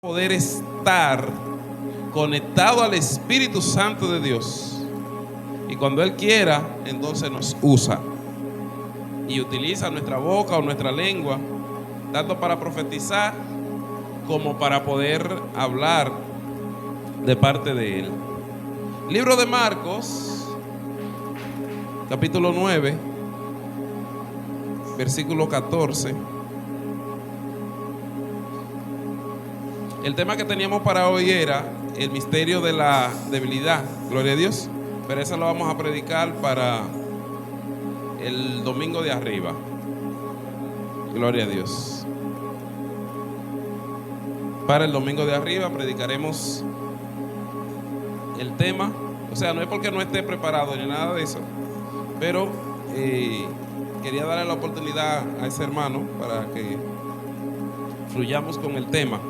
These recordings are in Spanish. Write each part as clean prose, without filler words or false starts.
poder estar conectado al Espíritu Santo de Dios, y cuando Él quiera, entonces nos usa y utiliza nuestra boca o nuestra lengua, tanto para profetizar como para poder hablar de parte de Él. Libro de Marcos, capítulo 9, versículo 14. El tema que teníamos para hoy era el misterio de la debilidad, gloria a Dios, pero eso lo vamos a predicar para el domingo de arriba, gloria a Dios. Para el domingo de arriba predicaremos el tema, o sea, no es porque no esté preparado ni nada de eso, pero quería darle la oportunidad a ese hermano para que fluyamos con el tema.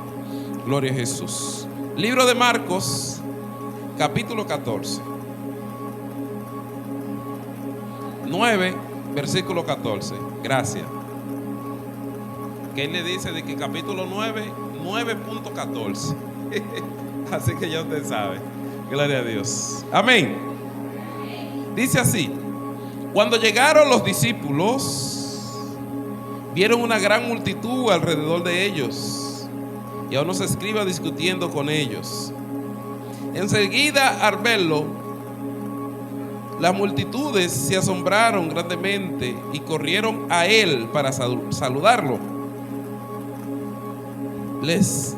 Gloria a Jesús. Libro de Marcos, capítulo 14. 9, versículo 14. Gracias. Que él le dice de que capítulo 9, 9.14. Así que ya usted sabe. Gloria a Dios. Amén. Dice así: cuando llegaron los discípulos, vieron una gran multitud alrededor de ellos, y a unos escribas discutiendo con ellos. Enseguida, al verlo, las multitudes se asombraron grandemente y corrieron a él para saludarlo. Les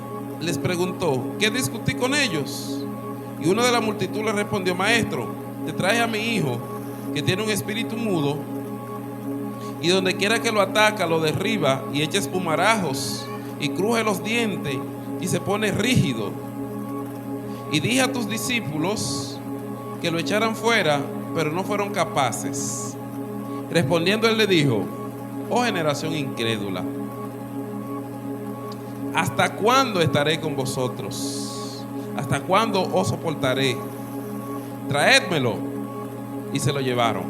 preguntó: ¿qué discutí con ellos? Y uno de la multitud le respondió: Maestro, te traje a mi hijo, que tiene un espíritu mudo, y donde quiera que lo ataca, lo derriba y echa espumarajos y cruje los dientes y se pone rígido. Y dije a tus discípulos que lo echaran fuera, pero no fueron capaces. Respondiendo él le dijo: oh generación incrédula, ¿hasta cuándo estaré con vosotros? ¿Hasta cuándo os soportaré? Traédmelo. Y se lo llevaron.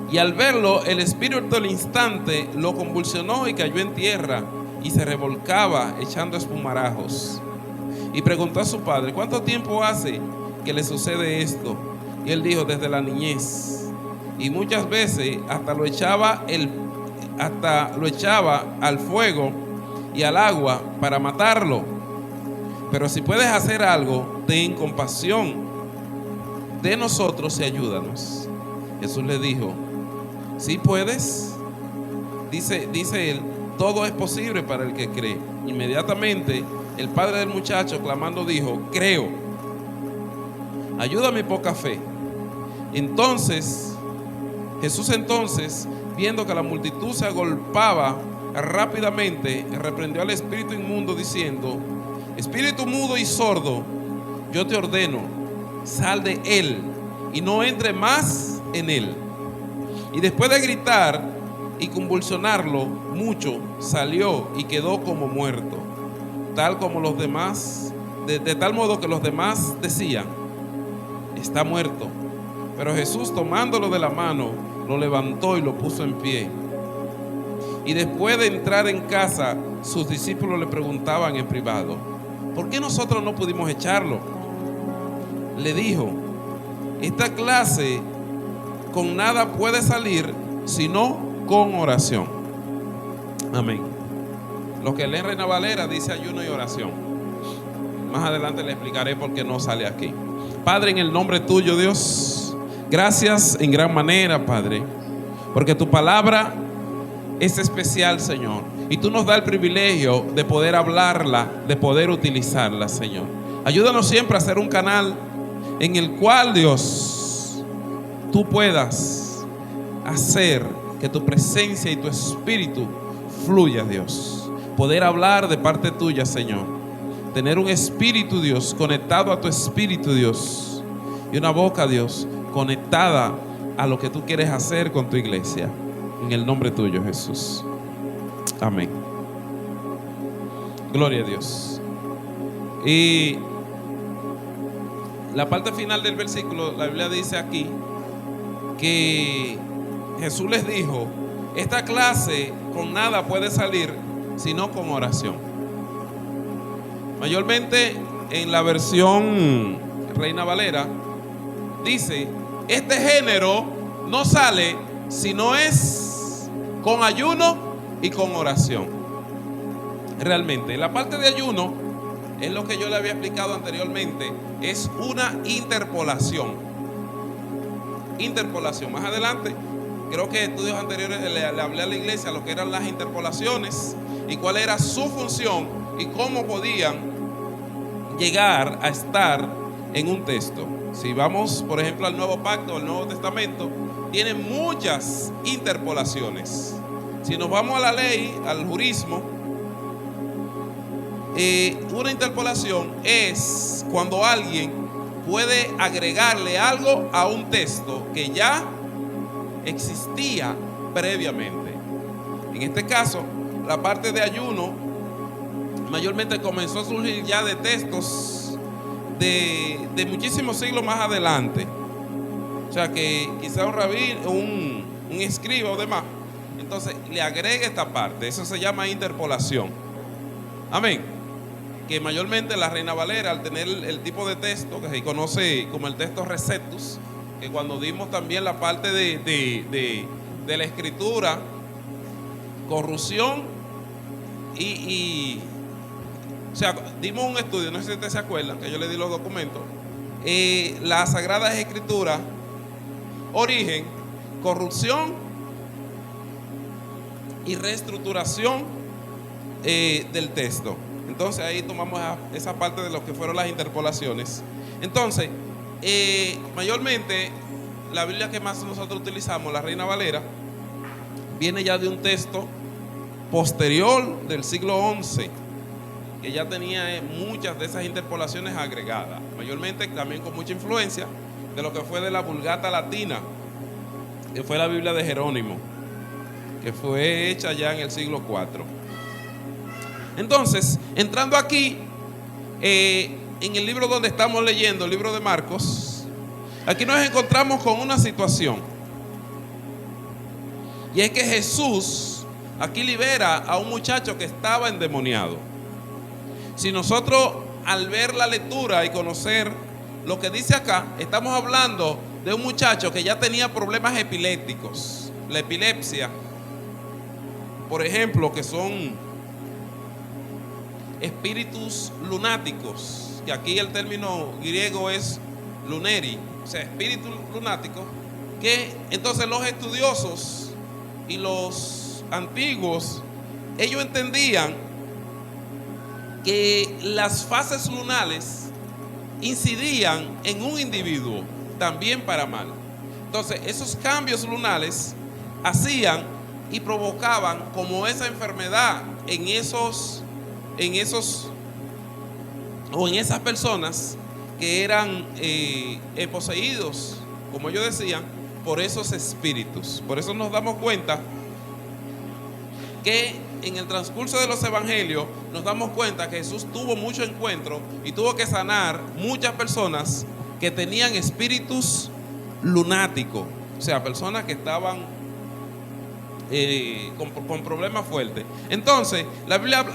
Y al verlo, el espíritu al instante lo convulsionó y cayó en tierra, y se revolcaba echando espumarajos. Y preguntó a su padre: ¿cuánto tiempo hace que le sucede esto? Y él dijo: desde la niñez. Y muchas veces hasta lo echaba al fuego y al agua para matarlo. Pero si puedes hacer algo, ten compasión de nosotros y ayúdanos. Jesús le dijo: ¿sí puedes? Dice él: todo es posible para el que cree. Inmediatamente el padre del muchacho, clamando, dijo: creo, ayuda mi poca fe. Jesús viendo que la multitud se agolpaba rápidamente, reprendió al espíritu inmundo diciendo: espíritu mudo y sordo, yo te ordeno, sal de él y no entre más en él. Y después de gritar y convulsionarlo mucho, salió y quedó como muerto, tal como los demás, de tal modo que los demás decían: está muerto. Pero Jesús, tomándolo de la mano, lo levantó y lo puso en pie. Y después de entrar en casa, sus discípulos le preguntaban en privado: ¿por qué nosotros no pudimos echarlo? Le dijo: esta clase con nada puede salir sino con oración. Amén. Lo que leen Reina Valera dice ayuno y oración. Más adelante le explicaré por qué no sale aquí. Padre, en el nombre tuyo, Dios, gracias en gran manera, Padre, porque tu palabra es especial, Señor, y tú nos das el privilegio de poder hablarla, de poder utilizarla, Señor. Ayúdanos siempre a ser un canal en el cual, Dios, tú puedas hacer que tu presencia y tu espíritu fluya, Dios. Poder hablar de parte tuya, Señor. Tener un espíritu, Dios, conectado a tu espíritu, Dios. Y una boca, Dios, conectada a lo que tú quieres hacer con tu iglesia. En el nombre tuyo, Jesús. Amén. Gloria a Dios. Y la parte final del versículo, la Biblia dice aquí que Jesús les dijo: esta clase con nada puede salir sino con oración. Mayormente en la versión Reina Valera dice: este género no sale si no es con ayuno y con oración. Realmente, la parte de ayuno es lo que yo le había explicado anteriormente, es una interpolación. Interpolación. Más adelante, creo que en estudios anteriores le hablé a la iglesia lo que eran las interpolaciones y cuál era su función y cómo podían llegar a estar en un texto. Si vamos, por ejemplo, al Nuevo Pacto, al Nuevo Testamento, tiene muchas interpolaciones. Si nos vamos a la ley, al jurismo, una interpolación es cuando alguien puede agregarle algo a un texto que ya existía previamente. En este caso, la parte de ayuno mayormente comenzó a surgir ya de textos de muchísimos siglos más adelante. O sea que quizá un rabino, un escriba o demás, entonces le agrega esta parte. Eso se llama interpolación. Amén. Que mayormente la Reina Valera, al tener el tipo de texto que se conoce como el texto Receptus, que cuando dimos también la parte de la escritura, corrupción o sea, dimos un estudio, no sé si ustedes se acuerdan, que yo le di los documentos, las Sagradas Escrituras, origen, corrupción y reestructuración del texto. Entonces ahí tomamos esa parte de lo que fueron las interpolaciones. Entonces, mayormente la Biblia que más nosotros utilizamos, la Reina Valera, viene ya de un texto posterior del siglo XI, que ya tenía muchas de esas interpolaciones agregadas, mayormente también con mucha influencia de lo que fue de la Vulgata Latina, que fue la Biblia de Jerónimo, que fue hecha ya en el siglo IV. Entonces, entrando aquí, en el libro donde estamos leyendo, el libro de Marcos, aquí nos encontramos con una situación. Y es que Jesús aquí libera a un muchacho que estaba endemoniado. Si nosotros al ver la lectura y conocer lo que dice acá, estamos hablando de un muchacho que ya tenía problemas epilépticos. La epilepsia, por ejemplo, que son espíritus lunáticos, que aquí el término griego es luneri, o sea, espíritu lunático, que entonces los estudiosos y los antiguos, ellos entendían que las fases lunales incidían en un individuo también para mal. Entonces esos cambios lunales hacían y provocaban como esa enfermedad en esos o en esas personas que eran poseídos, como ellos decían, por esos espíritus. Por eso nos damos cuenta que en el transcurso de los evangelios nos damos cuenta que Jesús tuvo mucho encuentro y tuvo que sanar muchas personas que tenían espíritus lunáticos, o sea, personas que estaban con problemas fuertes. Entonces la Biblia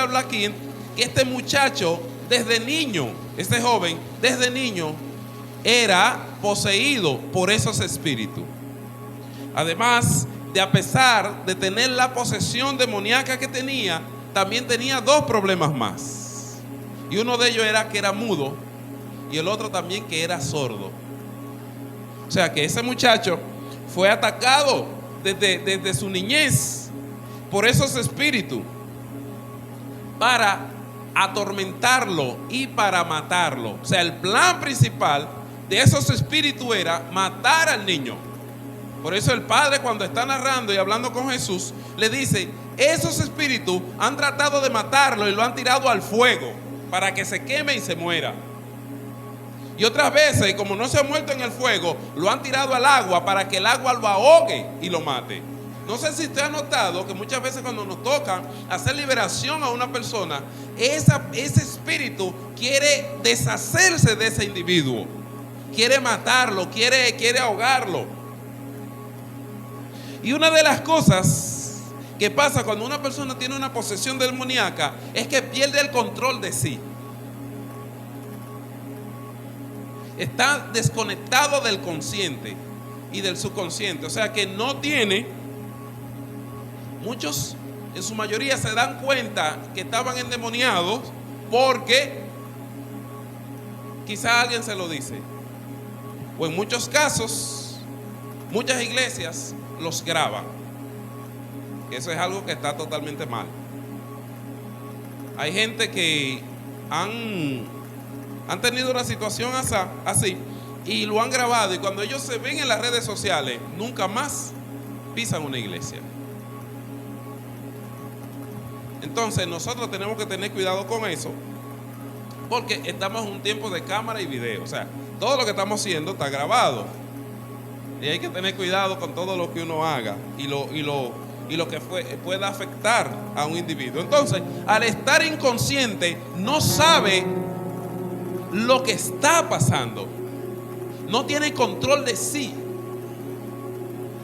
habla aquí que este muchacho desde niño, este joven desde niño era poseído por esos espíritus. Además de, a pesar de tener la posesión demoníaca que tenía, también tenía dos problemas más. Y uno de ellos era que era mudo y el otro también que era sordo. O sea que ese muchacho fue atacado desde su niñez por esos espíritus para atormentarlo y para matarlo. O sea, el plan principal de esos espíritus era matar al niño. Por eso el padre, cuando está narrando y hablando con Jesús, le dice: esos espíritus han tratado de matarlo y lo han tirado al fuego para que se queme y se muera. Y otras veces, como no se ha muerto en el fuego, lo han tirado al agua para que el agua lo ahogue y lo mate. No sé si usted ha notado que muchas veces cuando nos toca hacer liberación a una persona, ese espíritu quiere deshacerse de ese individuo, quiere matarlo, quiere ahogarlo. Y una de las cosas que pasa cuando una persona tiene una posesión demoníaca es que pierde el control de sí. Está desconectado del consciente y del subconsciente. O sea que no tiene, muchos en su mayoría se dan cuenta que estaban endemoniados porque quizá alguien se lo dice. O en muchos casos, muchas iglesias los graban. Eso es algo que está totalmente mal. Hay gente que han tenido una situación así y lo han grabado, y cuando ellos se ven en las redes sociales, nunca más pisan una iglesia. Entonces nosotros tenemos que tener cuidado con eso, porque estamos en un tiempo de cámara y video. O sea, todo lo que estamos haciendo está grabado, y hay que tener cuidado con todo lo que uno haga y lo que pueda afectar a un individuo. Entonces, al estar inconsciente, no sabe lo que está pasando, no tiene control de sí.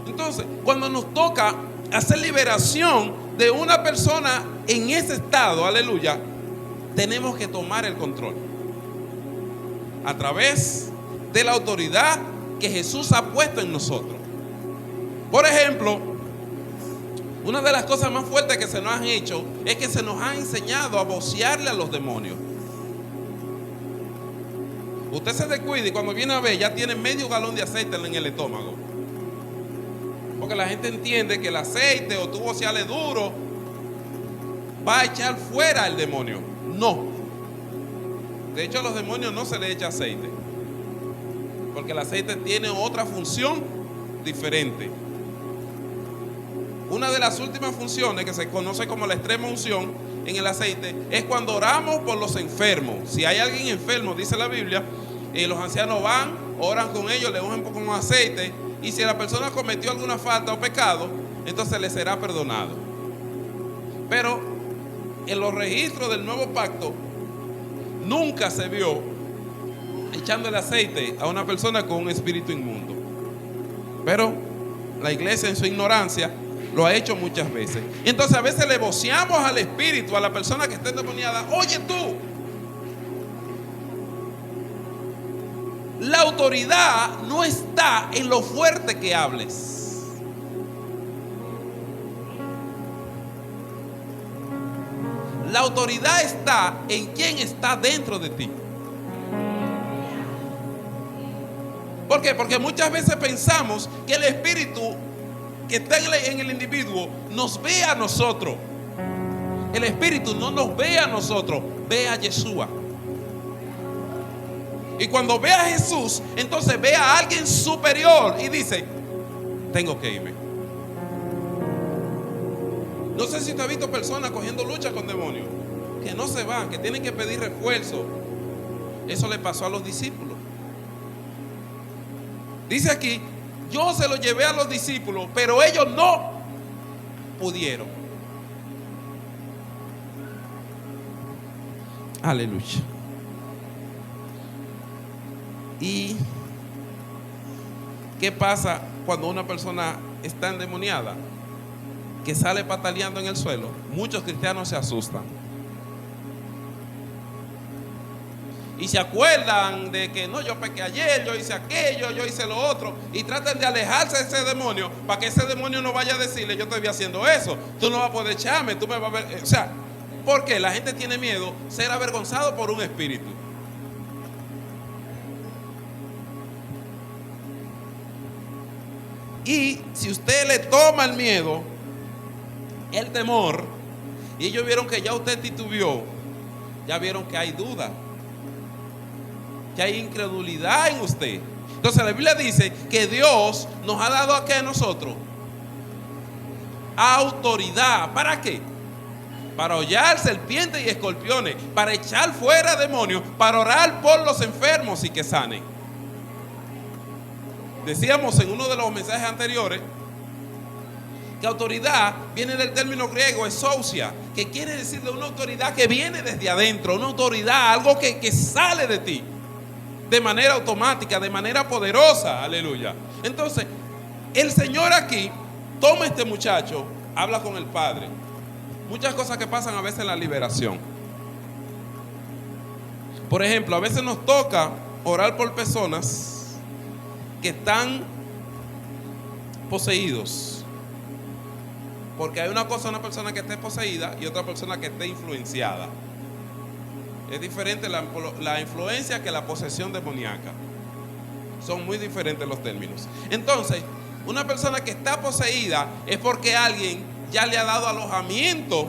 Entonces, cuando nos toca hacer liberación de una persona en ese estado, aleluya, tenemos que tomar el control a través de la autoridad que Jesús ha puesto en nosotros. Por ejemplo, una de las cosas más fuertes que se nos han hecho es que se nos ha enseñado a vocearle a los demonios. Usted se descuida y cuando viene a ver ya tiene medio galón de aceite en el estómago, porque la gente entiende que el aceite, o tú vocearle duro, va a echar fuera el demonio. No. De hecho, a los demonios no se les echa aceite, porque el aceite tiene otra función diferente. Una de las últimas funciones, que se conoce como la extrema unción en el aceite, es cuando oramos por los enfermos. Si hay alguien enfermo, dice la Biblia, los ancianos van, oran con ellos, le ungen un poco más aceite, y si la persona cometió alguna falta o pecado, entonces le será perdonado. Pero en los registros del nuevo pacto nunca se vio echando el aceite a una persona con un espíritu inmundo. Pero la iglesia, en su ignorancia, lo ha hecho muchas veces. Y entonces a veces le voceamos al espíritu, a la persona que está endemoniada: oye tú, la autoridad no está en lo fuerte que hables. La autoridad está en quien está dentro de ti. ¿Por qué? Porque muchas veces pensamos que el espíritu que está en el individuo nos ve a nosotros. El espíritu no nos ve a nosotros, ve a Yeshua. Y cuando ve a Jesús, entonces ve a alguien superior y dice: tengo que irme. No sé si usted ha visto personas cogiendo lucha con demonios, que no se van, que tienen que pedir refuerzo. Eso le pasó a los discípulos. Dice aquí: yo se lo llevé a los discípulos, pero ellos no pudieron. Aleluya. ¿Y qué pasa cuando una persona está endemoniada, que sale pataleando en el suelo? Muchos cristianos se asustan y se acuerdan de que no, yo pequé ayer, yo hice aquello, yo hice lo otro, y tratan de alejarse de ese demonio para que ese demonio no vaya a decirle: yo estoy haciendo eso, tú no vas a poder echarme, tú me vas a ver. O sea, ¿por qué? La gente tiene miedo ser avergonzado por un espíritu. Y si usted le toma el miedo, el temor, y ellos vieron que ya usted titubeó, ya vieron que hay duda, que hay incredulidad en usted. Entonces la Biblia dice que Dios nos ha dado aquí a nosotros autoridad. ¿Para qué? Para hollar serpientes y escorpiones, para echar fuera demonios, para orar por los enfermos y que sanen. Decíamos en uno de los mensajes anteriores que autoridad viene del término griego exousia, que quiere decir de una autoridad que viene desde adentro, una autoridad, algo que sale de ti de manera automática, de manera poderosa. Aleluya. Entonces, el Señor aquí toma a este muchacho, habla con el Padre. Muchas cosas que pasan a veces en la liberación. Por ejemplo, a veces nos toca orar por personas que están poseídos. Porque hay una cosa, una persona que esté poseída y otra persona que esté influenciada. Es diferente la influencia que la posesión demoníaca. Son muy diferentes los términos. Entonces, una persona que está poseída es porque alguien ya le ha dado alojamiento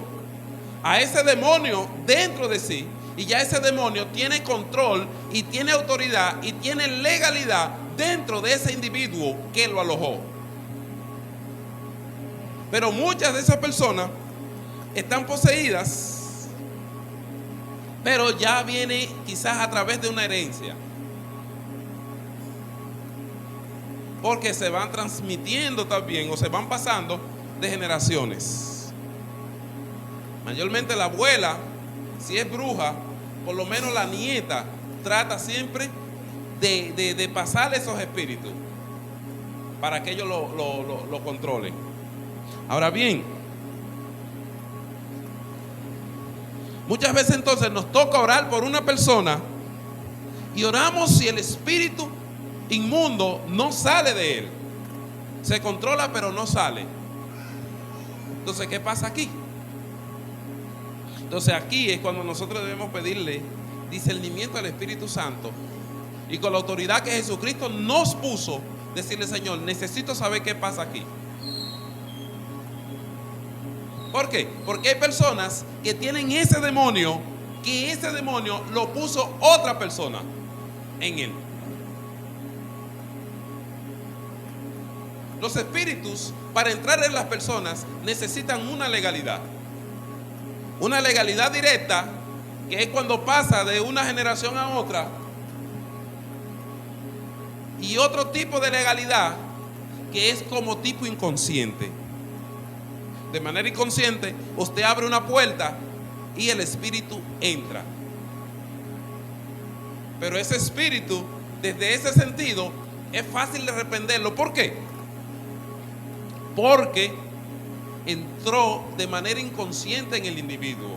a ese demonio dentro de sí. Y ya ese demonio tiene control y tiene autoridad y tiene legalidad dentro de ese individuo que lo alojó. Pero muchas de esas personas están poseídas, pero ya viene quizás a través de una herencia. Porque se van transmitiendo también o se van pasando de generaciones. Mayormente la abuela, si es bruja, por lo menos la nieta trata siempre de pasarle esos espíritus para que ellos lo controlen. Ahora bien, muchas veces entonces nos toca orar por una persona y oramos si el espíritu inmundo no sale de él. Se controla pero no sale. Entonces, ¿qué pasa aquí? Entonces aquí es cuando nosotros debemos pedirle discernimiento al Espíritu Santo y con la autoridad que Jesucristo nos puso, decirle: Señor, necesito saber qué pasa aquí. ¿Por qué? Porque hay personas que tienen ese demonio, que ese demonio lo puso otra persona en él. Los espíritus, para entrar en las personas, necesitan una legalidad. Una legalidad directa, que es cuando pasa de una generación a otra. Y otro tipo de legalidad, que es como tipo inconsciente. De manera inconsciente, usted abre una puerta y el espíritu entra. Pero ese espíritu, desde ese sentido, es fácil de reprenderlo. ¿Por qué? Porque entró de manera inconsciente en el individuo.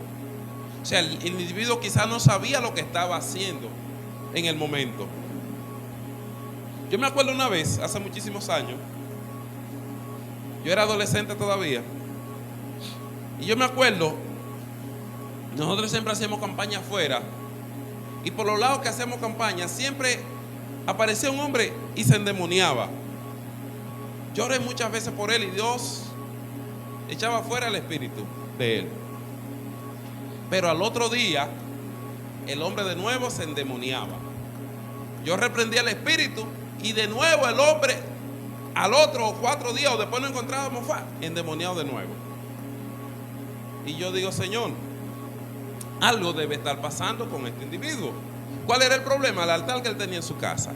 O sea, el individuo quizás no sabía lo que estaba haciendo en el momento. Yo me acuerdo una vez, hace muchísimos años, yo era adolescente todavía, y yo me acuerdo, nosotros siempre hacíamos campaña afuera, y por los lados que hacemos campaña, siempre aparecía un hombre y se endemoniaba. Yo oré muchas veces por él y Dios echaba fuera el espíritu de él. Pero al otro día, el hombre de nuevo se endemoniaba. Yo reprendía el espíritu y de nuevo el hombre, al otro 4 días o después nos encontrábamos endemoniado de nuevo. Y yo digo: Señor, algo debe estar pasando con este individuo. ¿Cuál era el problema? El altar que él tenía en su casa.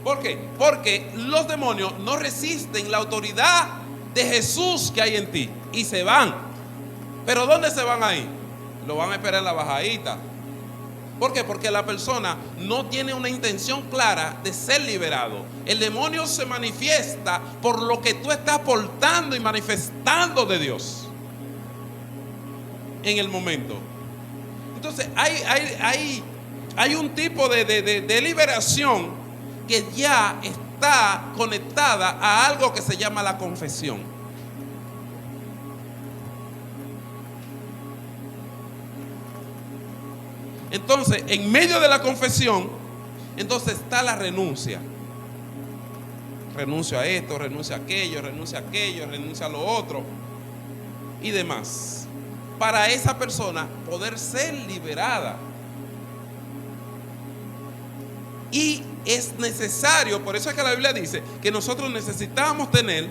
¿Por qué? Porque los demonios no resisten la autoridad de Jesús que hay en ti y se van. ¿Pero dónde se van ahí? Lo van a esperar en la bajadita. ¿Por qué? Porque la persona no tiene una intención clara de ser liberado. El demonio se manifiesta por lo que tú estás portando y manifestando de Dios en el momento. Entonces hay un tipo de liberación que ya está conectada a algo que se llama la confesión. Entonces, en medio de la confesión, entonces está la renuncia. Renuncio a esto, renuncio a aquello, renuncio a lo otro y demás. Para esa persona poder ser liberada. Y es necesario, por eso es que la Biblia dice que nosotros necesitamos tener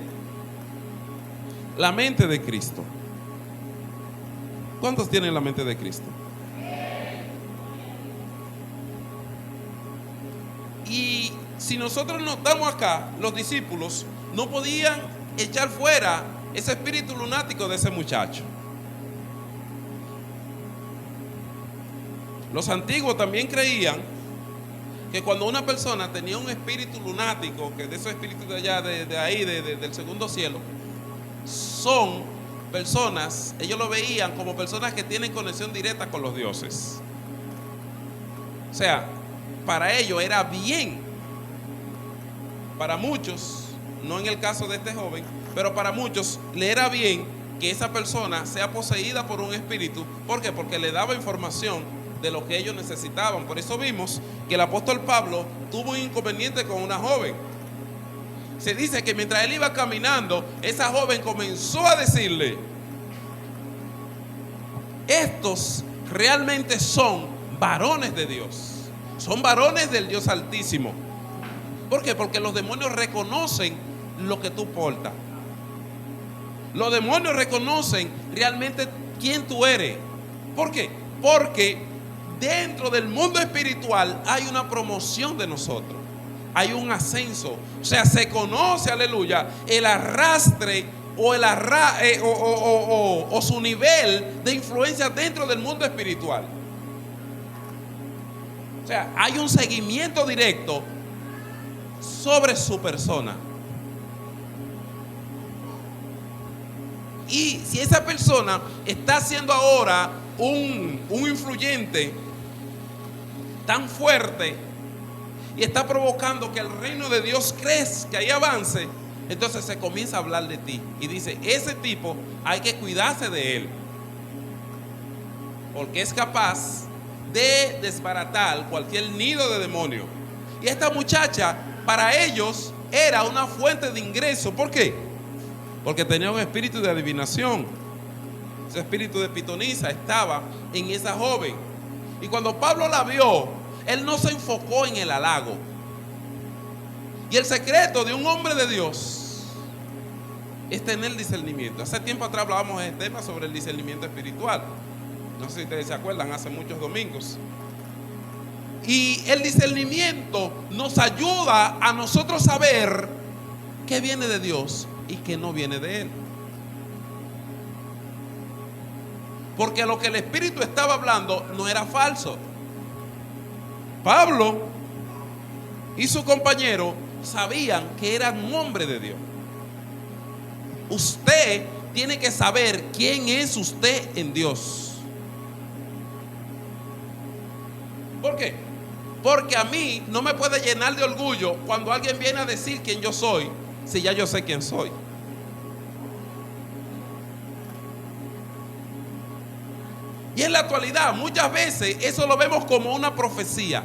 la mente de Cristo. ¿Cuántos tienen la mente de Cristo? Y si nosotros notamos acá, los discípulos no podían echar fuera ese espíritu lunático de ese muchacho. Los antiguos también creían que cuando una persona tenía un espíritu lunático, que de esos espíritus de allá, de ahí, del segundo cielo, son personas, ellos lo veían como personas que tienen conexión directa con los dioses. O sea, para ellos era bien. Para muchos, no en el caso de este joven, pero para muchos le era bien que esa persona sea poseída por un espíritu. ¿Por qué? Porque le daba información de lo que ellos necesitaban. Por eso vimos que el apóstol Pablo tuvo un inconveniente con una joven. Se dice que mientras él iba caminando, esa joven comenzó a decirle: estos realmente son varones de Dios, son varones del Dios Altísimo. ¿Por qué? Porque los demonios reconocen lo que tú portas. Los demonios reconocen realmente quién tú eres. ¿Por qué? Porque dentro del mundo espiritual hay una promoción de nosotros, hay un ascenso. O sea, se conoce, aleluya, el arrastre o su nivel de influencia dentro del mundo espiritual. O sea, hay un seguimiento directo sobre su persona. Y si esa persona está siendo ahora un influyente tan fuerte y está provocando que el reino de Dios crezca y avance, entonces se comienza a hablar de ti y dice: ese tipo hay que cuidarse de él, porque es capaz de desbaratar cualquier nido de demonio. Y esta muchacha, para ellos, era una fuente de ingreso. ¿Por qué? Porque tenía un espíritu de adivinación. Ese espíritu de pitonisa estaba en esa joven. Y cuando Pablo la vio, él no se enfocó en el halago. Y el secreto de un hombre de Dios es tener discernimiento. Hace tiempo atrás hablábamos de este tema sobre el discernimiento espiritual. No sé si ustedes se acuerdan, hace muchos domingos. Y el discernimiento nos ayuda a nosotros saber qué viene de Dios y qué no viene de él. Porque lo que el Espíritu estaba hablando no era falso. Pablo y su compañero sabían que eran un hombre de Dios. Usted tiene que saber quién es usted en Dios. ¿Por qué? Porque a mí no me puede llenar de orgullo cuando alguien viene a decir quién yo soy, si ya yo sé quién soy. Y en la actualidad muchas veces eso lo vemos como una profecía.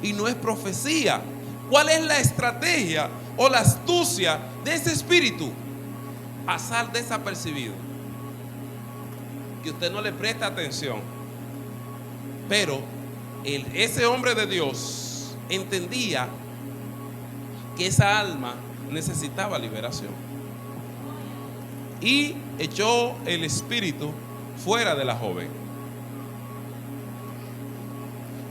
Y no es profecía. ¿Cuál es la estrategia o la astucia de ese espíritu? Pasar desapercibido, que usted no le presta atención. Pero ese hombre de Dios entendía que esa alma necesitaba liberación y echó el espíritu fuera de la joven.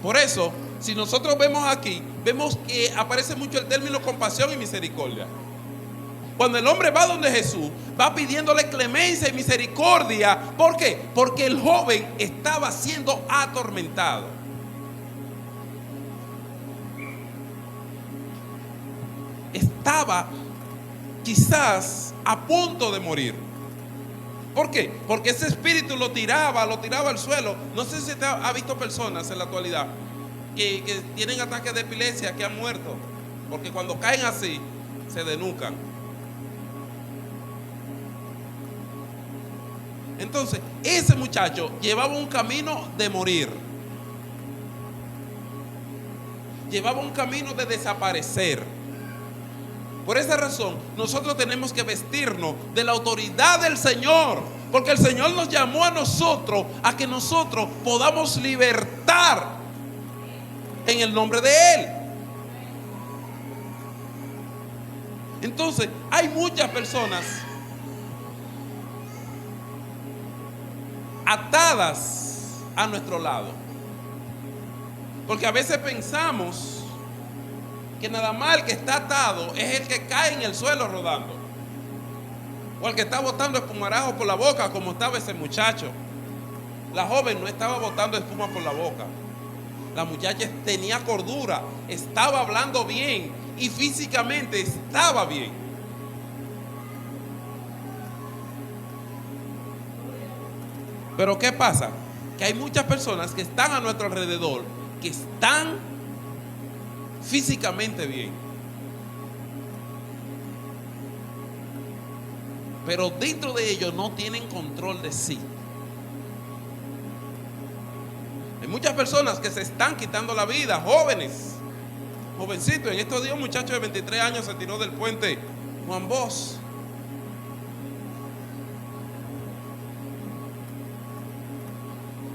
Por eso, si nosotros vemos aquí, vemos que aparece mucho el término compasión y misericordia. Cuando el hombre va donde Jesús, va pidiéndole clemencia y misericordia. ¿Por qué? Porque el joven estaba siendo atormentado. Estaba quizás a punto de morir. ¿Por qué? Porque ese espíritu lo tiraba al suelo. No sé si usted ha visto personas en la actualidad que tienen ataques de epilepsia, que han muerto, porque cuando caen así, se desnucan. Entonces, ese muchacho llevaba un camino de morir. Llevaba un camino de desaparecer. Por esa razón, nosotros tenemos que vestirnos de la autoridad del Señor, porque el Señor nos llamó a nosotros a que nosotros podamos libertar en el nombre de Él. Entonces, hay muchas personas atadas a nuestro lado, porque a veces pensamos que nada más el que está atado es el que cae en el suelo rodando, o el que está botando espumarajo por la boca, como estaba ese muchacho. La joven no estaba botando espuma por la boca. La muchacha tenía cordura, estaba hablando bien y físicamente estaba bien. Pero ¿qué pasa? Que hay muchas personas que están a nuestro alrededor que están físicamente bien, pero dentro de ellos no tienen control de sí. Hay muchas personas que se están quitando la vida, jóvenes, jovencitos. En estos días un muchacho de 23 años se tiró del puente Juan Bosch.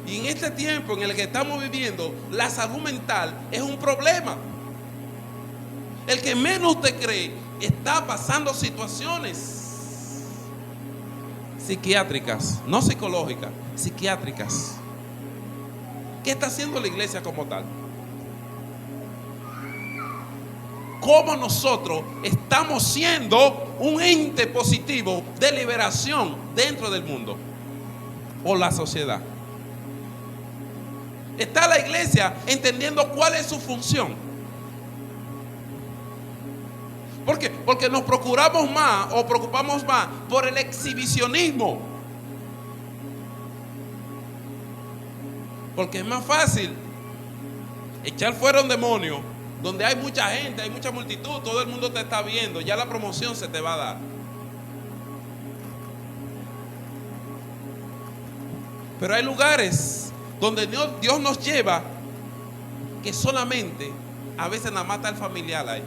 Y en este tiempo en el que estamos viviendo, la salud mental es un problema. El que menos te cree está pasando situaciones psiquiátricas, no psicológicas, psiquiátricas. ¿Qué está haciendo la iglesia como tal? ¿Cómo nosotros estamos siendo un ente positivo de liberación dentro del mundo o la sociedad? ¿Está la iglesia entendiendo cuál es su función? ¿Por qué? Porque nos preocupamos más por el exhibicionismo. Porque es más fácil echar fuera un demonio donde hay mucha gente, hay mucha multitud, todo el mundo te está viendo, ya la promoción se te va a dar. Pero hay lugares donde Dios nos lleva que solamente a veces nada más está el familiar ahí.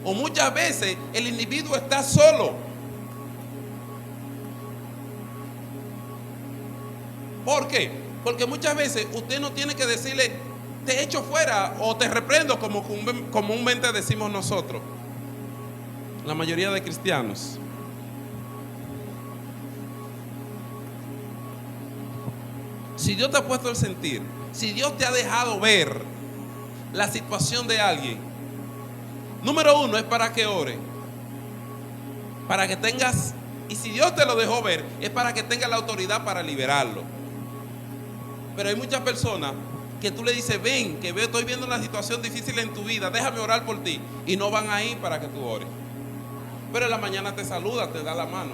O muchas veces el individuo está solo. ¿Por qué? Porque muchas veces usted no tiene que decirle te echo fuera o te reprendo como comúnmente decimos nosotros, la mayoría de cristianos. Si Dios te ha puesto el sentir, si Dios te ha dejado ver la situación de alguien, número uno es para que ore, para que tengas, y si Dios te lo dejó ver, es para que tengas la autoridad para liberarlo. Pero hay muchas personas que tú le dices, ven, que estoy viendo una situación difícil en tu vida, déjame orar por ti, y no van ahí para que tú ores. Pero en la mañana te saluda, te da la mano.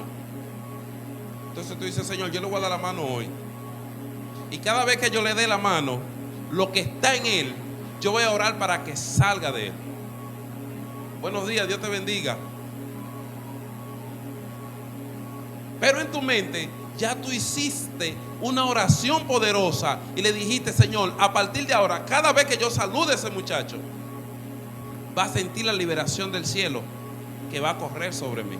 Entonces tú dices, Señor, yo le voy a dar la mano hoy. Y cada vez que yo le dé la mano, lo que está en él, yo voy a orar para que salga de él. Buenos días, Dios te bendiga. Pero en tu mente ya tú hiciste una oración poderosa y le dijiste, Señor, a partir de ahora, cada vez que yo salude a ese muchacho, va a sentir la liberación del cielo que va a correr sobre mí.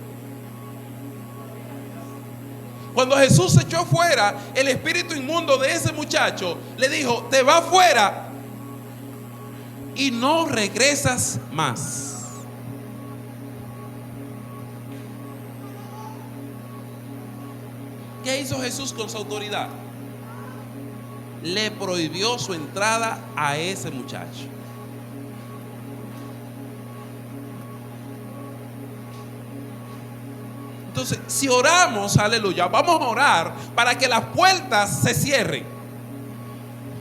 Cuando Jesús se echó fuera el espíritu inmundo de ese muchacho, le dijo, te vas fuera y no regresas más. ¿Qué hizo Jesús con su autoridad? Le prohibió su entrada a ese muchacho. Entonces, si oramos, aleluya, vamos a orar para que las puertas se cierren,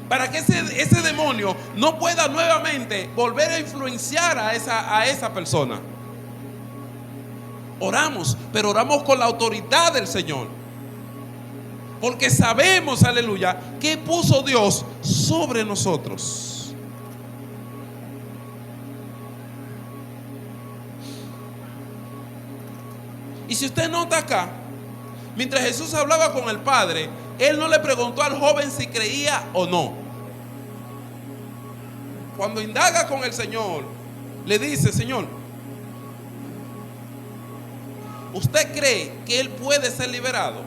para que ese demonio no pueda nuevamente volver a influenciar a esa persona. Oramos, pero oramos con la autoridad del Señor, porque sabemos, aleluya, que puso Dios sobre nosotros. Y si usted nota acá, mientras Jesús hablaba con el Padre, Él no le preguntó al joven si creía o no. Cuando indaga con el Señor, le dice, Señor, ¿usted cree que él puede ser liberado?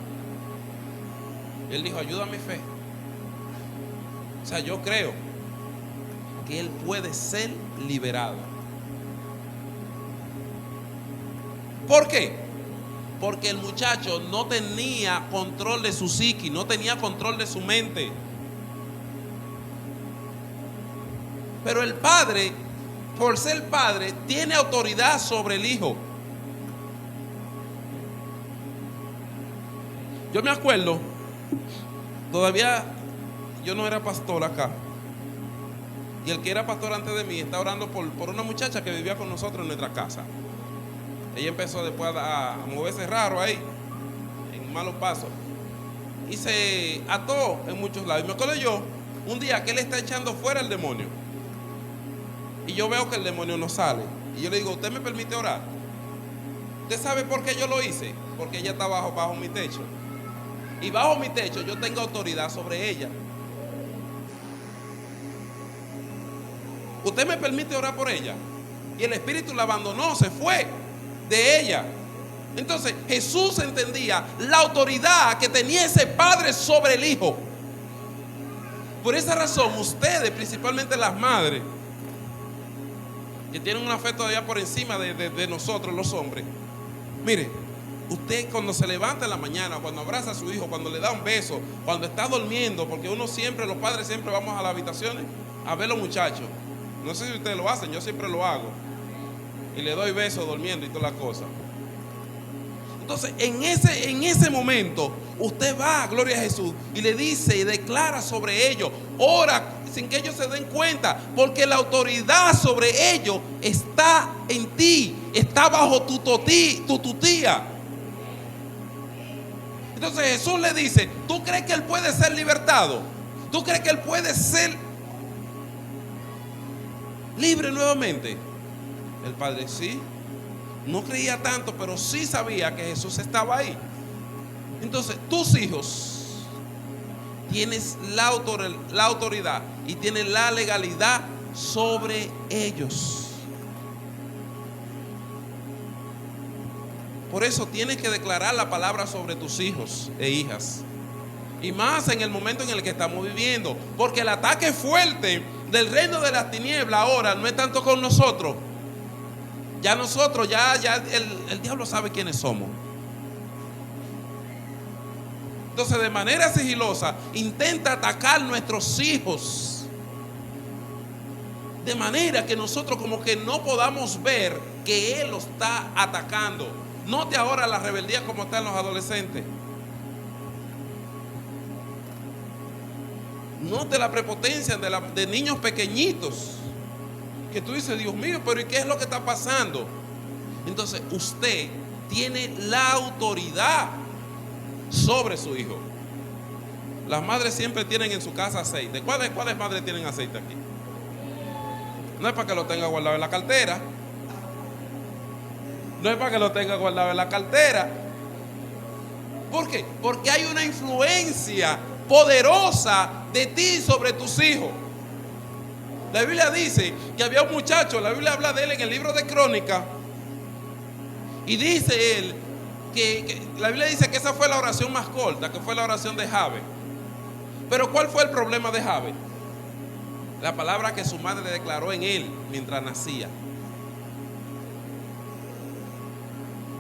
Él dijo, ayuda a mi fe. O sea, yo creo que él puede ser liberado. ¿Por qué? Porque el muchacho no tenía control de su psiqui, no tenía control de su mente. Pero el padre, por ser padre, tiene autoridad sobre el hijo. Yo me acuerdo, todavía yo no era pastor acá. Y el que era pastor antes de mí está orando por una muchacha que vivía con nosotros en nuestra casa. Ella empezó después a moverse raro ahí, en malos pasos. Y se ató en muchos lados. Y me acuerdo yo, un día que él está echando fuera el demonio. Y yo veo que el demonio no sale. Y yo le digo, ¿usted me permite orar? ¿Usted sabe por qué yo lo hice? Porque ella está bajo mi techo. Y bajo mi techo yo tengo autoridad sobre ella. ¿Usted me permite orar por ella? Y el espíritu la abandonó, se fue de ella. Entonces Jesús entendía la autoridad que tenía ese padre sobre el hijo. Por esa razón ustedes, principalmente las madres, que tienen un afecto todavía por encima de nosotros los hombres, mire, usted cuando se levanta en la mañana, cuando abraza a su hijo, cuando le da un beso, cuando está durmiendo, porque uno siempre, los padres siempre vamos a las habitaciones a ver a los muchachos. No sé si ustedes lo hacen, yo siempre lo hago. Y le doy besos durmiendo y todas las cosas. Entonces, en ese momento, usted va, gloria a Jesús, y le dice y declara sobre ellos, ora sin que ellos se den cuenta, porque la autoridad sobre ellos está en ti, está bajo tu tutía. Entonces Jesús le dice, ¿tú crees que él puede ser libertado? ¿Tú crees que él puede ser libre nuevamente? El padre sí, no creía tanto, pero sí sabía que Jesús estaba ahí. Entonces tus hijos tienes la autoridad y tienes la legalidad sobre ellos. Por eso tienes que declarar la palabra sobre tus hijos e hijas. Y más en el momento en el que estamos viviendo, porque el ataque fuerte del reino de las tinieblas ahora no es tanto con nosotros. Ya nosotros, el diablo sabe quiénes somos. Entonces, de manera sigilosa, intenta atacar nuestros hijos, de manera que nosotros como que no podamos ver que él los está atacando. Note ahora la rebeldía como está en los adolescentes. Note la prepotencia de niños pequeñitos, que tú dices, Dios mío, pero ¿y qué es lo que está pasando? Entonces usted tiene la autoridad sobre su hijo. Las madres siempre tienen en su casa aceite. ¿Cuáles madres tienen aceite aquí? No es para que lo tenga guardado en la cartera. No es para que lo tenga guardado en la cartera. ¿Por qué? Porque hay una influencia poderosa de ti sobre tus hijos. La Biblia dice que había un muchacho, la Biblia habla de él en el libro de Crónicas, y dice él que la Biblia dice que esa fue la oración más corta, que fue la oración de Jabe. Pero ¿cuál fue el problema de Jabe? La palabra que su madre declaró en él mientras nacía.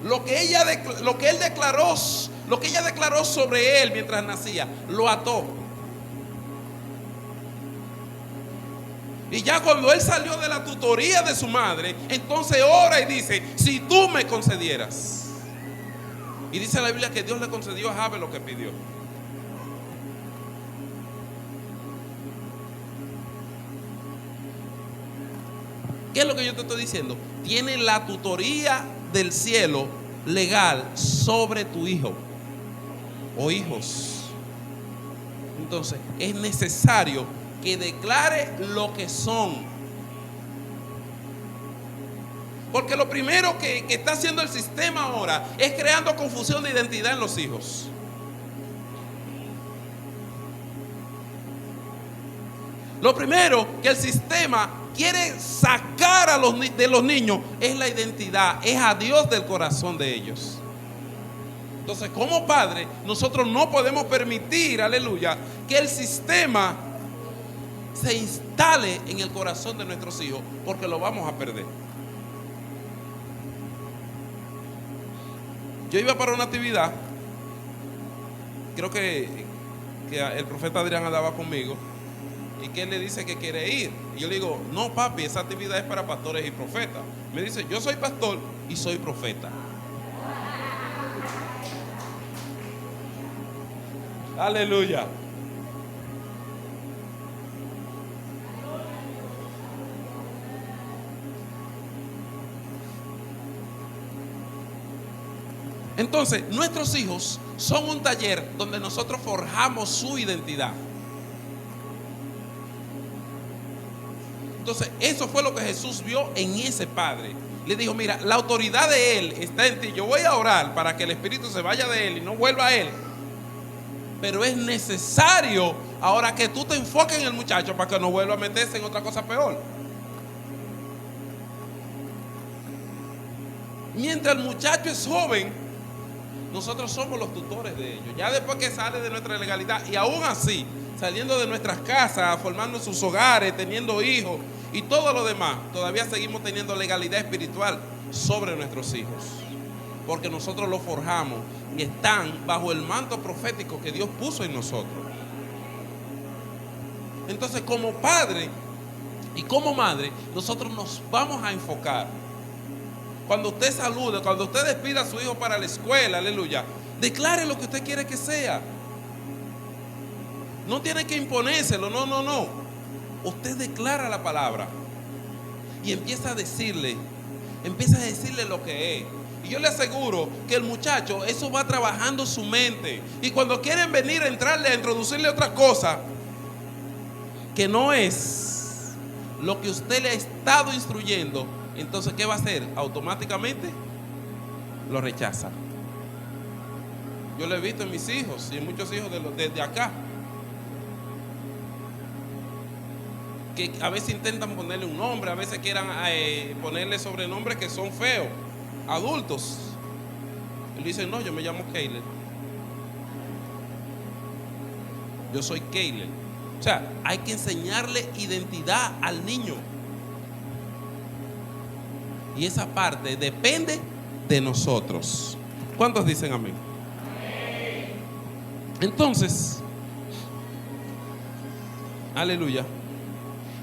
Lo que ella declaró sobre él mientras nacía, lo ató. Y ya cuando él salió de la tutoría de su madre, entonces ora y dice, si tú me concedieras. Y dice la Biblia que Dios le concedió a Jabe lo que pidió. ¿Qué es lo que yo te estoy diciendo? Tiene la tutoría del cielo legal sobre tu hijo o hijos. Entonces es necesario que declare lo que son, porque lo primero que está haciendo el sistema ahora es creando confusión de identidad en los hijos. Lo primero que el sistema quiere sacar de los niños es la identidad, es a Dios del corazón de ellos. Entonces, como padre, nosotros no podemos permitir, aleluya, que el sistema se instale en el corazón de nuestros hijos, porque lo vamos a perder. Yo iba para una actividad, creo que el profeta Adrián andaba conmigo, y que él le dice que quiere ir. Y yo le digo, no papi, esa actividad es para pastores y profetas. Me dice, yo soy pastor y soy profeta. Aleluya. Entonces, nuestros hijos son un taller donde nosotros forjamos su identidad. Entonces, eso fue lo que Jesús vio en ese padre. Le dijo, mira, la autoridad de él está en ti. Yo voy a orar para que el espíritu se vaya de él y no vuelva a él. Pero es necesario ahora que tú te enfoques en el muchacho para que no vuelva a meterse en otra cosa peor. Mientras el muchacho es joven, nosotros somos los tutores de ellos. Ya después que sale de nuestra legalidad, y aún así, saliendo de nuestras casas, formando sus hogares, teniendo hijos y todo lo demás, todavía seguimos teniendo legalidad espiritual sobre nuestros hijos. Porque nosotros los forjamos y están bajo el manto profético que Dios puso en nosotros. Entonces, como padre y como madre, nosotros nos vamos a enfocar. Cuando usted salude, cuando usted despida a su hijo para la escuela, aleluya, declare lo que usted quiere que sea. No tiene que imponérselo, no. Usted declara la palabra y empieza a decirle lo que es. Y yo le aseguro que el muchacho, eso va trabajando su mente. Y cuando quieren venir a entrarle, a introducirle otra cosa que no es lo que usted le ha estado instruyendo, entonces, ¿qué va a hacer? Automáticamente lo rechaza. Yo lo he visto en mis hijos y en muchos hijos de acá, que a veces intentan ponerle un nombre, a veces quieran ponerle sobrenombres que son feos, adultos. Él dice, no, yo me llamo Keiler. Yo soy Keiler. O sea, hay que enseñarle identidad al niño. Y esa parte depende de nosotros. ¿Cuántos dicen amén? Entonces, aleluya.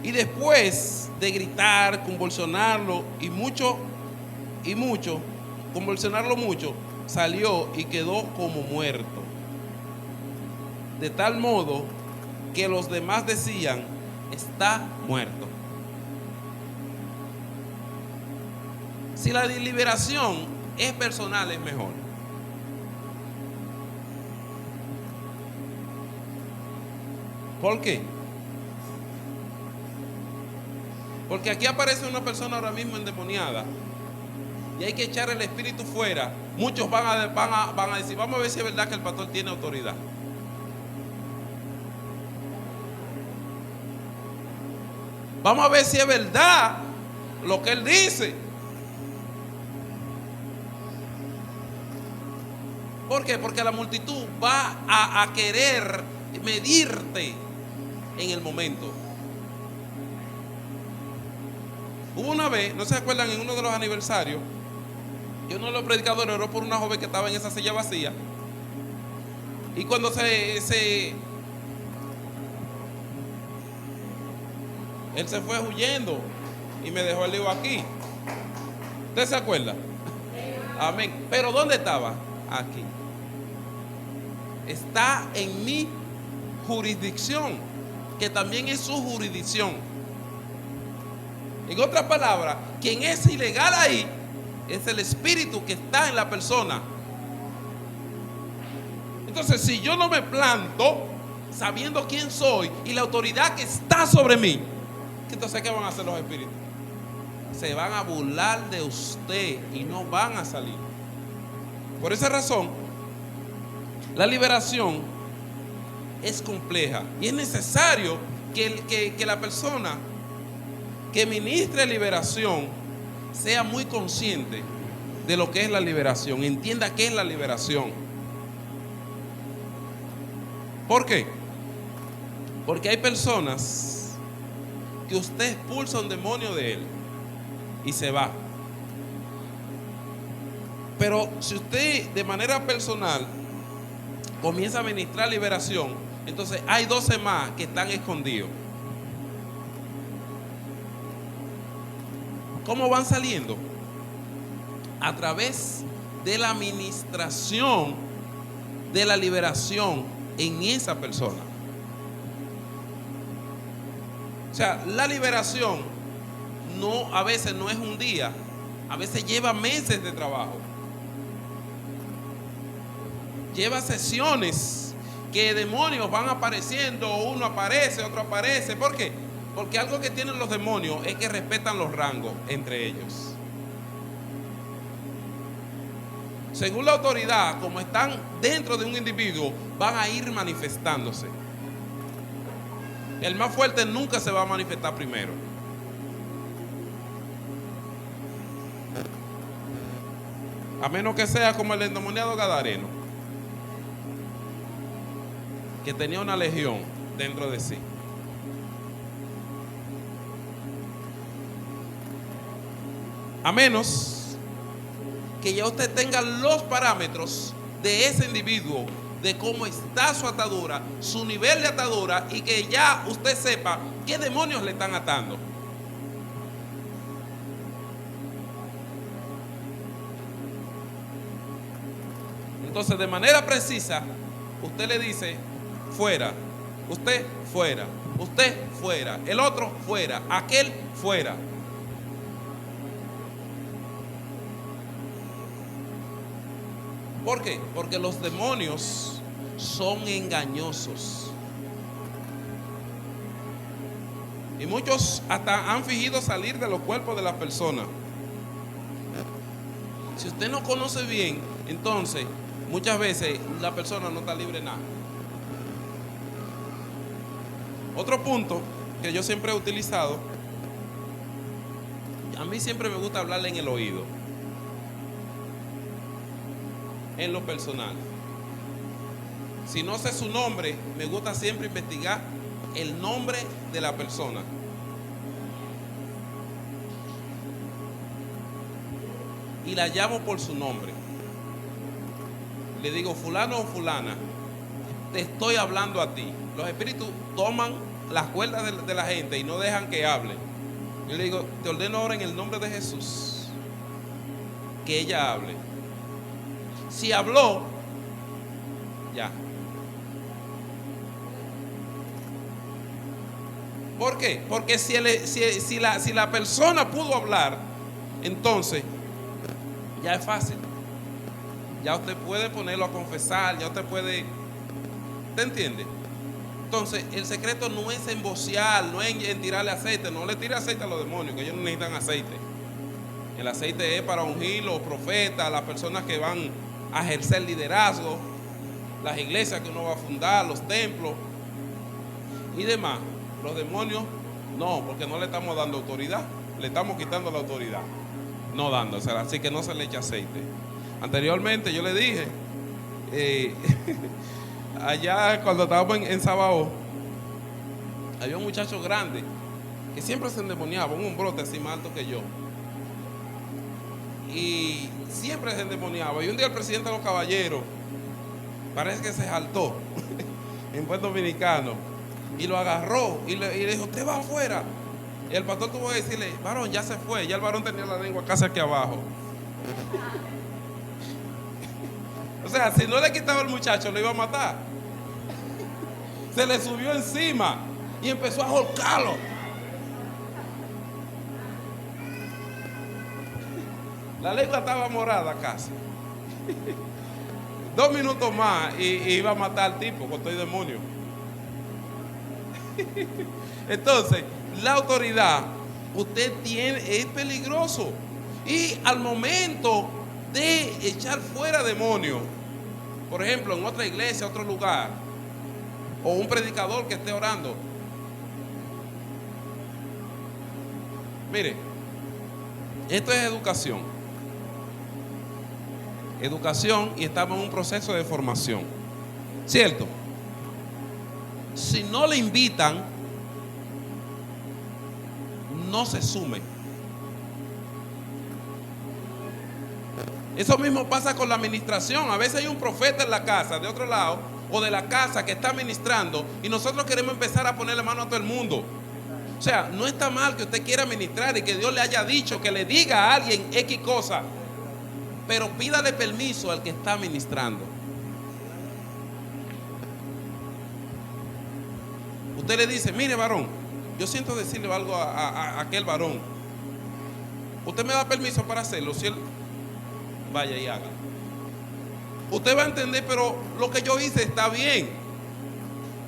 Y después de gritar, convulsionarlo convulsionarlo mucho, salió y quedó como muerto. De tal modo que los demás decían, está muerto. Si la liberación es personal, es mejor. ¿Por qué? Porque aquí aparece una persona ahora mismo endemoniada y hay que echar el espíritu fuera. Muchos van a decir, vamos a ver si es verdad que el pastor tiene autoridad. Vamos a ver si es verdad lo que él dice. ¿Por qué? Porque la multitud va a querer medirte en el momento. Hubo una vez, ¿no se acuerdan? En uno de los aniversarios, que uno de los predicadores oró por una joven que estaba en esa silla vacía. Y cuando él se fue huyendo y me dejó el lío aquí. ¿Usted se acuerda? Amén. Pero ¿dónde estaba? Aquí. Está en mi jurisdicción, que también es su jurisdicción. En otras palabras, quien es ilegal ahí es el espíritu que está en la persona. Entonces, si yo no me planto sabiendo quién soy y la autoridad que está sobre mí, entonces ¿qué van a hacer los espíritus? Se van a burlar de usted y no van a salir. Por esa razón, la liberación es compleja y es necesario que la persona que ministre liberación sea muy consciente de lo que es la liberación, entienda qué es la liberación. ¿Por qué? Porque hay personas que usted expulsa un demonio de él y se va. Pero si usted de manera personal comienza a ministrar liberación, entonces hay 12 más que están escondidos. ¿Cómo van saliendo? A través de la administración de la liberación en esa persona. O sea, la liberación a veces no es un día, a veces lleva meses de trabajo. Lleva sesiones que demonios van apareciendo, uno aparece, otro aparece. ¿Por qué? Porque algo que tienen los demonios es que respetan los rangos entre ellos. Según la autoridad, como están dentro de un individuo, van a ir manifestándose. El más fuerte nunca se va a manifestar primero. A menos que sea como el endemoniado gadareno, que tenía una legión dentro de sí. A menos que ya usted tenga los parámetros de ese individuo, de cómo está su atadura, su nivel de atadura, y que ya usted sepa qué demonios le están atando. Entonces, de manera precisa, usted le dice: fuera, usted fuera, usted fuera, el otro fuera, aquel fuera. ¿Por qué? Porque los demonios son engañosos. Y muchos hasta han fingido salir de los cuerpos de las personas. Si usted no conoce bien, entonces muchas veces la persona no está libre de nada. Otro punto que yo siempre he utilizado, a mí siempre me gusta hablarle en el oído, en lo personal. Si no sé su nombre, me gusta siempre investigar el nombre de la persona. Y la llamo por su nombre. Le digo: fulano o fulana, te estoy hablando a ti. Los espíritus toman las cuerdas de la gente y no dejan que hable. Yo le digo: te ordeno ahora en el nombre de Jesús que ella hable. Si habló, ya. ¿Por qué? Porque si la persona pudo hablar, entonces ya es fácil. Ya usted puede ponerlo a confesar, ya usted puede... ¿Te entiende? Entonces, el secreto no es en vocear, no es en tirarle aceite. No le tire aceite a los demonios, que ellos no necesitan aceite. El aceite es para ungir los profetas, las personas que van a ejercer liderazgo, las iglesias que uno va a fundar, los templos y demás. Los demonios no, porque no le estamos dando autoridad, le estamos quitando la autoridad, no dándosela. Así que no se le echa aceite. Anteriormente yo le dije, allá cuando estábamos en Sabao, había un muchacho grande que siempre se endemoniaba, un brote así más alto que yo, y siempre se endemoniaba. Y un día el presidente de los caballeros parece que se saltó en buen dominicano y lo agarró y le dijo: usted va afuera. Y el pastor tuvo que decirle: varón, ya se fue. Ya el varón tenía la lengua casi aquí abajo. O sea, si no le quitaba al muchacho, lo iba a matar. Se le subió encima y empezó a ahorcarlo. La lengua estaba morada casi. 2 minutos más y iba a matar al tipo con todo el demonio. Entonces, la autoridad, usted tiene, es peligroso. Y al momento de echar fuera demonios, por ejemplo, en otra iglesia, otro lugar, o un predicador que esté orando, mire, esto es educación. Educación, y estamos en un proceso de formación, ¿cierto? Si no le invitan, no se sume. Eso mismo pasa con la administración. A veces hay un profeta en la casa de otro lado, o de la casa, que está ministrando, y nosotros queremos empezar a ponerle mano a todo el mundo. O sea, no está mal que usted quiera ministrar y que Dios le haya dicho que le diga a alguien X cosa, pero pídale permiso al que está ministrando. usted le dice, mire varón, yo siento decirle algo a aquel varón. ¿Usted me da permiso para hacerlo? Si él vaya y haga. Usted va a entender, pero lo que yo hice está bien.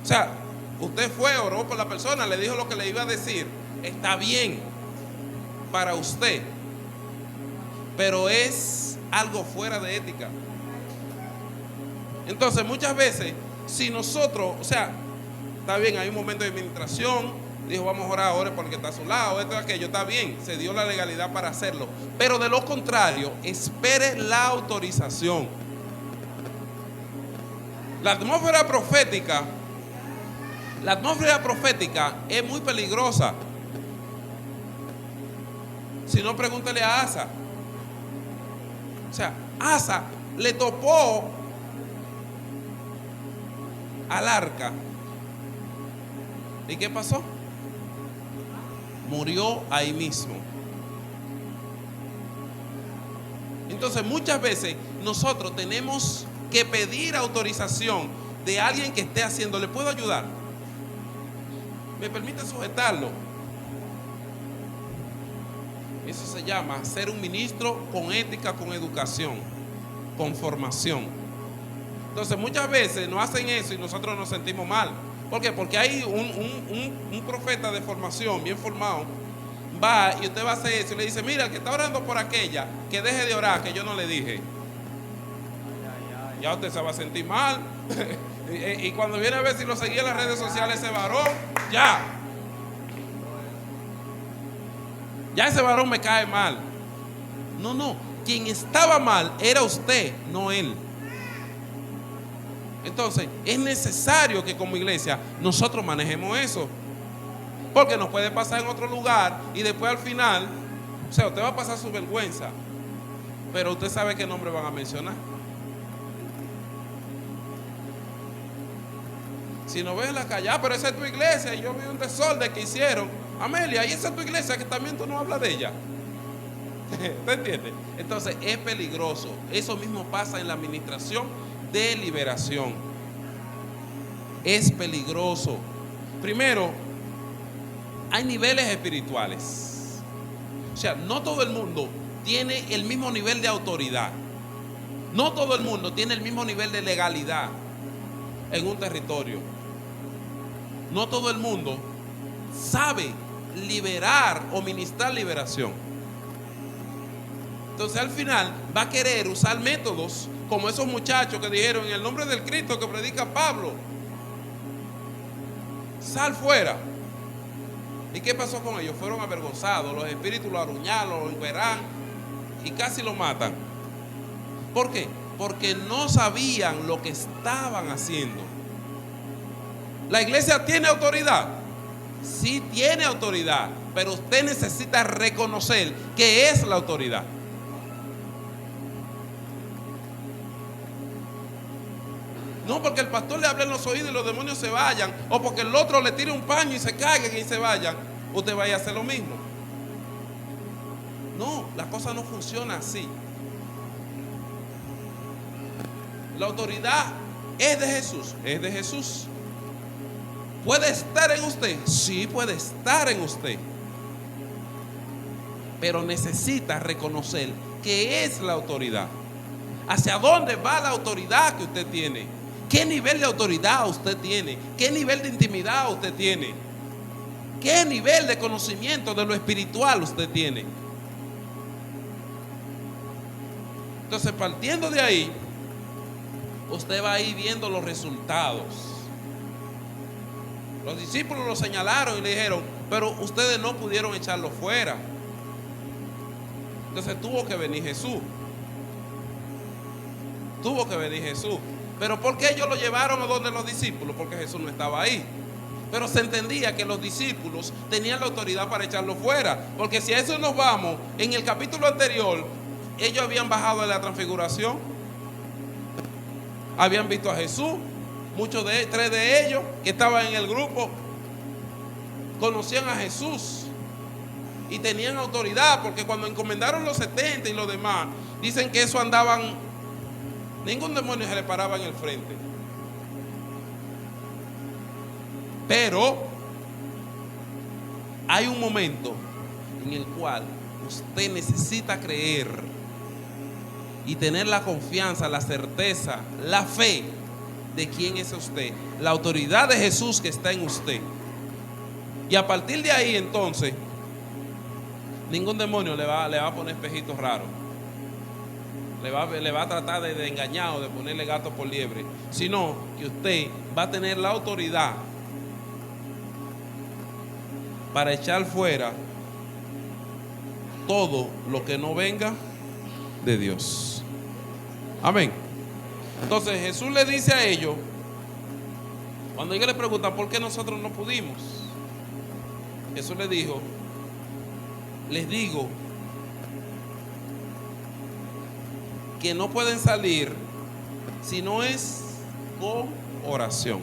O sea, usted fue, oró por la persona, le dijo lo que le iba a decir. Está bien para usted, pero es algo fuera de ética. Entonces muchas veces, si nosotros, o sea, está bien, hay un momento de administración, dijo vamos a orar, ore porque está a su lado, esto y aquello, está bien, se dio la legalidad para hacerlo, pero de lo contrario, espere la autorización. La atmósfera profética es muy peligrosa. Si no, pregúntale a Asa. O sea, Asa le topó al arca. ¿Y qué pasó? Murió ahí mismo. Entonces muchas veces nosotros tenemos que pedir autorización de alguien que esté haciendo. ¿Le puedo ayudar? ¿Me permite sujetarlo? Eso se llama ser un ministro con ética, con educación, con formación. Entonces muchas veces nos hacen eso y nosotros nos sentimos mal. ¿Por qué? Porque hay un profeta de formación, bien formado, va y usted va a hacer eso y le dice, mira, el que está orando por aquella, que deje de orar, que yo no le dije. Ya usted se va a sentir mal. y cuando viene a ver si lo seguía en las redes sociales ese varón, ya ese varón me cae mal. No, quien estaba mal era usted, no él. Entonces es necesario que como iglesia nosotros manejemos eso, porque nos puede pasar en otro lugar y después al final, o sea, usted va a pasar su vergüenza, pero usted sabe qué nombre van a mencionar. Si no ves en la calle, pero esa es tu iglesia, y yo vi un desorden que hicieron. Amelia, y esa es tu iglesia, que también tú no hablas de ella. ¿Te entiendes? Entonces es peligroso. Eso mismo pasa en la administración de liberación. Es peligroso. Primero, hay niveles espirituales. O sea, no todo el mundo tiene el mismo nivel de autoridad. No todo el mundo tiene el mismo nivel de legalidad en un territorio. No todo el mundo sabe liberar o ministrar liberación. Entonces al final va a querer usar métodos como esos muchachos que dijeron en el nombre del Cristo que predica Pablo, sal fuera. ¿Y qué pasó con ellos? Fueron avergonzados, los espíritus lo aruñaron, lo liberan y casi lo matan. ¿Por qué? Porque no sabían lo que estaban haciendo. ¿La iglesia tiene autoridad? Sí tiene autoridad, pero usted necesita reconocer que es la autoridad. No porque el pastor le hable en los oídos y los demonios se vayan, o porque el otro le tire un paño y se caigan y se vayan, usted vaya a hacer lo mismo. No, la cosa no funciona así. La autoridad es de Jesús, es de Jesús. ¿Puede estar en usted? Sí, puede estar en usted. Pero necesita reconocer que es la autoridad. ¿Hacia dónde va la autoridad que usted tiene? ¿Qué nivel de autoridad usted tiene? ¿Qué nivel de intimidad usted tiene? ¿Qué nivel de conocimiento de lo espiritual usted tiene? Entonces, partiendo de ahí, usted va a ir viendo los resultados. Los discípulos lo señalaron y le dijeron, pero ustedes no pudieron echarlo fuera. Entonces tuvo que venir Jesús. Tuvo que venir Jesús. Pero ¿por qué ellos lo llevaron a donde los discípulos? Porque Jesús no estaba ahí. Pero se entendía que los discípulos tenían la autoridad para echarlo fuera. Porque si a eso nos vamos, en el capítulo anterior, ellos habían bajado de la transfiguración. Habían visto a Jesús. Tres de ellos que estaban en el grupo conocían a Jesús y tenían autoridad, porque cuando encomendaron los 70 y los demás, dicen que eso andaban, ningún demonio se le paraba en el frente. Pero hay un momento en el cual usted necesita creer y tener la confianza, la certeza, la fe de quién es usted, la autoridad de Jesús que está en usted. Y a partir de ahí, entonces, ningún demonio le va a poner espejitos raros. Le va a tratar de engañar o de ponerle gato por liebre, sino que usted va a tener la autoridad para echar fuera todo lo que no venga de Dios. Amén. Entonces Jesús le dice a ellos, cuando ellos le preguntan por qué nosotros no pudimos, Jesús les dijo, les digo que no pueden salir si no es con oración.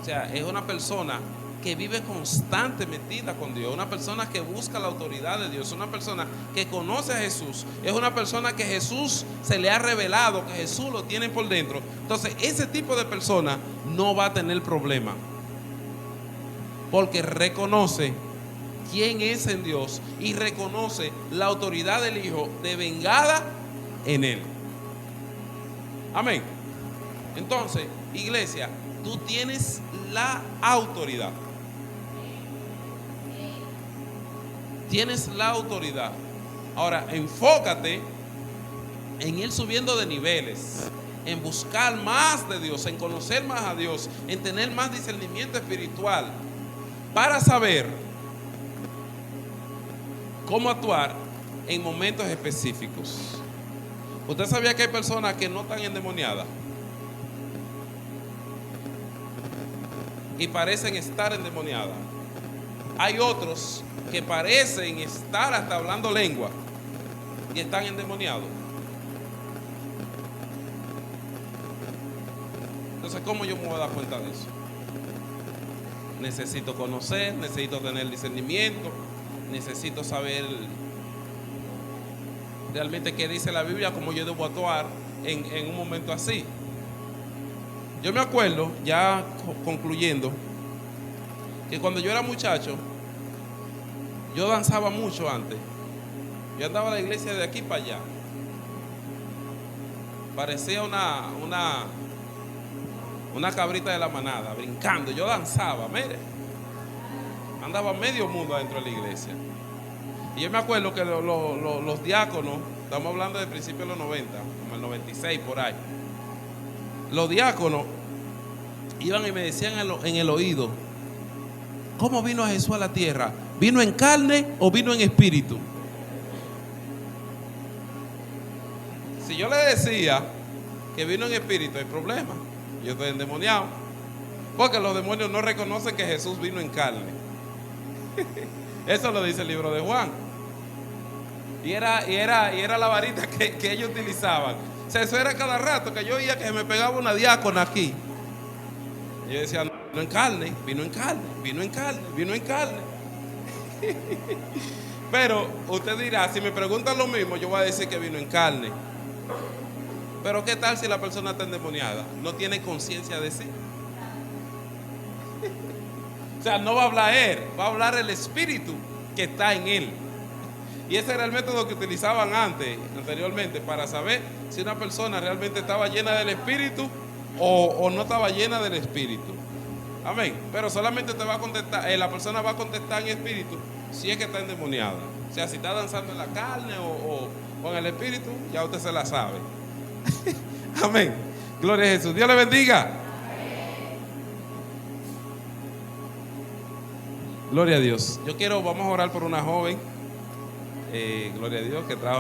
O sea, es una persona que vive constante metida con Dios, una persona que busca la autoridad de Dios, una persona que conoce a Jesús, es una persona que Jesús se le ha revelado, que Jesús lo tiene por dentro. Entonces ese tipo de persona no va a tener problema, porque reconoce quién es en Dios y reconoce la autoridad del Hijo devengada en Él. Amén. Entonces, iglesia, tú tienes la autoridad. Tienes la autoridad. Ahora, enfócate en ir subiendo de niveles, en buscar más de Dios, en conocer más a Dios, en tener más discernimiento espiritual para saber cómo actuar en momentos específicos. ¿Usted sabía que hay personas que no están endemoniadas y parecen estar endemoniadas? Hay otros que parecen estar hasta hablando lengua y están endemoniados. Entonces, ¿cómo yo me voy a dar cuenta de eso? Necesito conocer, necesito tener discernimiento, necesito saber realmente qué dice la Biblia, cómo yo debo actuar en un momento así. Yo me acuerdo, ya concluyendo, que cuando yo era muchacho, yo danzaba mucho antes. Yo andaba a la iglesia de aquí para allá. Parecía una cabrita de la manada, brincando. Yo danzaba, mire. Andaba medio mundo adentro de la iglesia. Y yo me acuerdo que los diáconos, estamos hablando de principios de los 90, como el 96 por ahí. Los diáconos iban y me decían en el oído, ¿cómo vino Jesús a la tierra? ¿Vino en carne o vino en espíritu? Si yo le decía que vino en espíritu, hay problema. Yo estoy endemoniado. Porque los demonios no reconocen que Jesús vino en carne. Eso lo dice el libro de Juan. Y era la varita que ellos utilizaban. O sea, eso era cada rato que yo oía que se me pegaba una diácona aquí. Y yo decía, no, vino en carne, vino en carne, vino en carne, vino en carne. Pero usted dirá, si me preguntan lo mismo, yo voy a decir que vino en carne. Pero ¿qué tal si la persona está endemoniada? No tiene conciencia de sí. O sea, no va a hablar él, va a hablar el espíritu que está en él. Y ese era el método que utilizaban anteriormente, para saber si una persona realmente estaba llena del espíritu o no estaba llena del espíritu. Amén. Pero solamente te va a contestar, la persona va a contestar en espíritu si es que está endemoniada. O sea, si está danzando en la carne o en el espíritu, ya usted se la sabe. Amén. Gloria a Jesús. Dios le bendiga. Gloria a Dios. Vamos a orar por una joven, gloria a Dios, que trajo